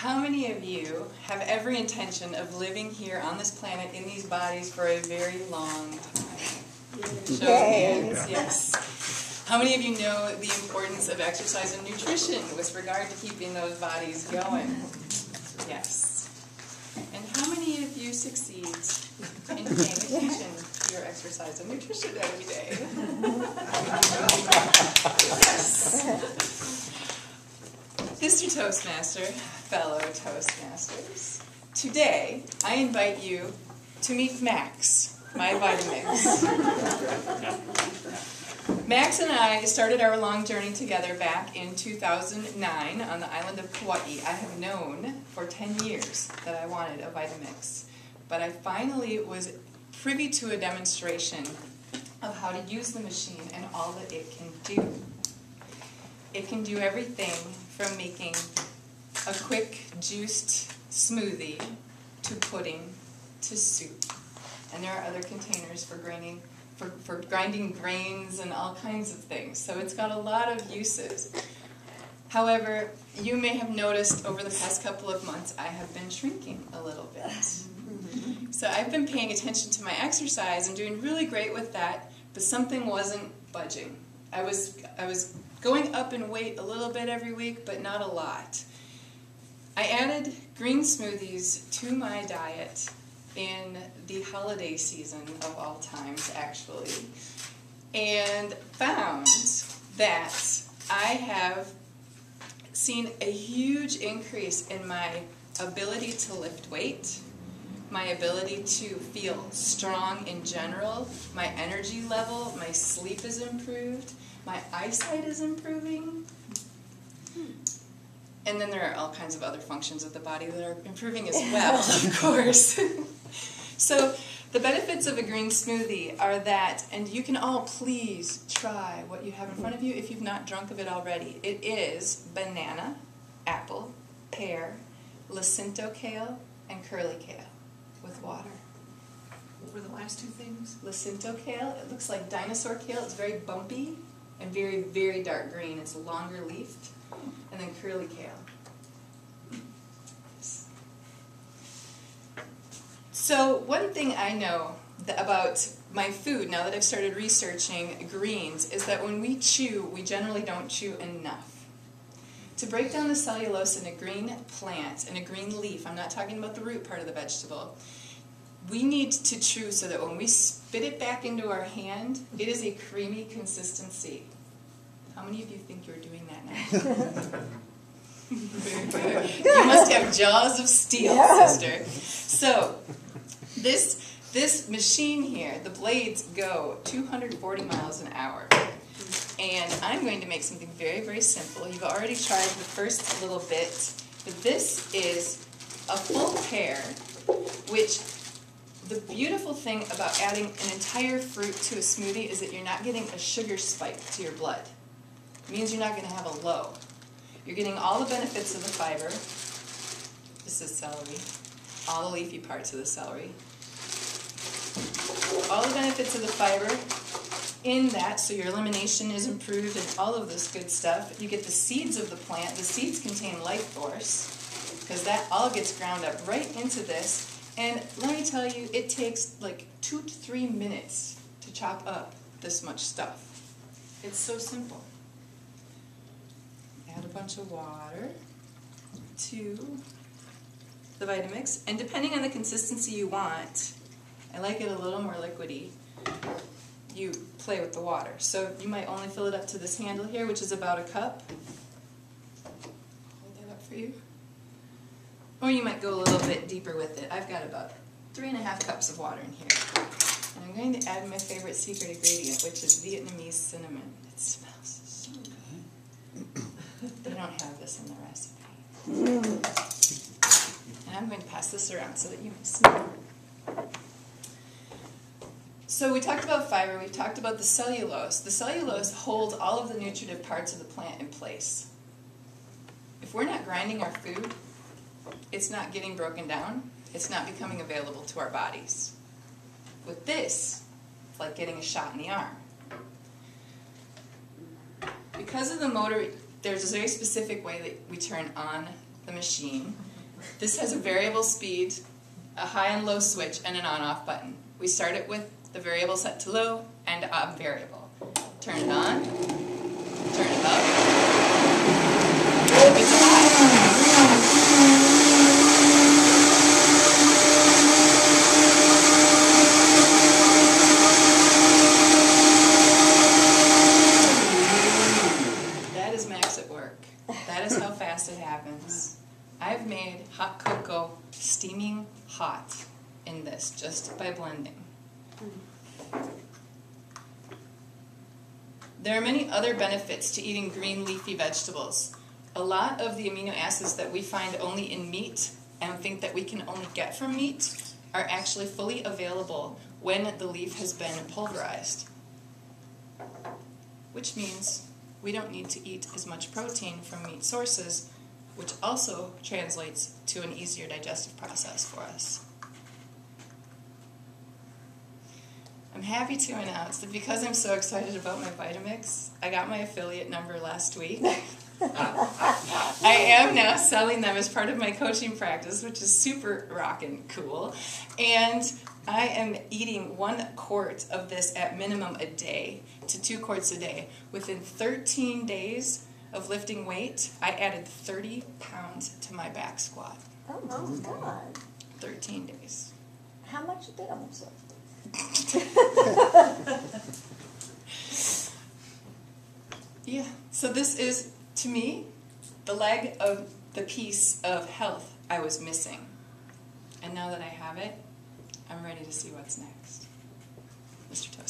How many of you have every intention of living here on this planet in these bodies for a very long time? Show of hands, yes. How many of you know the importance of exercise and nutrition with regard to keeping those bodies going? Yes. And how many of you succeed in paying attention to your exercise and nutrition every day? Yes. Mr. Toastmaster, fellow Toastmasters, today I invite you to meet Max, my Vitamix. Max and I started our long journey together back in 2009 on the island of Kauai. I have known for 10 years that I wanted a Vitamix, but I finally was privy to a demonstration of how to use the machine and all that it can do. It can do everything from making a quick juiced smoothie to pudding to soup. And there are other containers for grinding grains and all kinds of things. So it's got a lot of uses. However, you may have noticed over the past couple of months I have been shrinking a little bit. So I've been paying attention to my exercise and doing really great with that, but something wasn't budging. I was going up in weight a little bit every week, but not a lot. I added green smoothies to my diet in the holiday season of all times, actually, and found that I have seen a huge increase in my ability to lift weight, my ability to feel strong in general, my energy level, my sleep is improved, my eyesight is improving, and then there are all kinds of other functions of the body that are improving as well, of course. So the benefits of a green smoothie are that, and you can all please try what you have in front of you if you've not drunk of it already. It is banana, apple, pear, Lacinto kale, and curly kale with water. What were the last two things? Lacinto kale, it looks like dinosaur kale. It's very bumpy and very, very dark green. It's longer leafed. And then curly kale. So one thing I know about my food, now that I've started researching greens, is that when we chew, we generally don't chew enough. To break down the cellulose in a green plant, in a green leaf, I'm not talking about the root part of the vegetable, we need to chew so that when we spit it back into our hand, it is a creamy consistency. How many of you think you're doing that now? Very good. You must have jaws of steel, sister. So, this machine here, the blades go 240 miles an hour. And I'm going to make something very, very simple. You've already tried the first little bit, but this is a full pear, which the beautiful thing about adding an entire fruit to a smoothie is that you're not getting a sugar spike to your blood. It means you're not going to have a low. You're getting all the benefits of the fiber. This is celery. All the leafy parts of the celery. All the benefits of the fiber in that, so your elimination is improved and all of this good stuff. You get the seeds of the plant. The seeds contain life force because that all gets ground up right into this. And let me tell you, it takes like 2 to 3 minutes to chop up this much stuff. It's so simple. Add a bunch of water to the Vitamix, and depending on the consistency you want, I like it a little more liquidy, you play with the water. So you might only fill it up to this handle here, which is about a cup. Hold that up for you. Or you might go a little bit deeper with it. I've got about 3½ cups of water in here. And I'm going to add my favorite secret ingredient, which is Vietnamese cinnamon. It smells so good. They don't have this in the recipe. And I'm going to pass this around so that you can smell. So we talked about fiber, we've talked about the cellulose. The cellulose holds all of the nutritive parts of the plant in place. If we're not grinding our food, it's not getting broken down, it's not becoming available to our bodies. With this, it's like getting a shot in the arm. Because of the motor, there's a very specific way that we turn on the machine. This has a variable speed, a high and low switch, and an on-off button. We start it with the variable set to low and on variable. Turn it on, turn it up, flip it to high. That is Max at work. That is how fast it happens. I've made hot cocoa steaming hot in this just by blending. There are many other benefits to eating green leafy vegetables. A lot of the amino acids that we find only in meat and think that we can only get from meat are actually fully available when the leaf has been pulverized, which means we don't need to eat as much protein from meat sources, which also translates to an easier digestive process for us. I'm happy to announce that because I'm so excited about my Vitamix, I got my affiliate number last week. I am now selling them as part of my coaching practice, which is super rockin' cool. And I am eating 1 quart of this at minimum a day to 2 quarts a day. Within 13 days of lifting weight, I added 30 pounds to my back squat. Oh my God. 13 days. How much did I lose? Yeah, so this is, to me, the leg of the piece of health I was missing. And now that I have it, I'm ready to see what's next. Mr. Toad.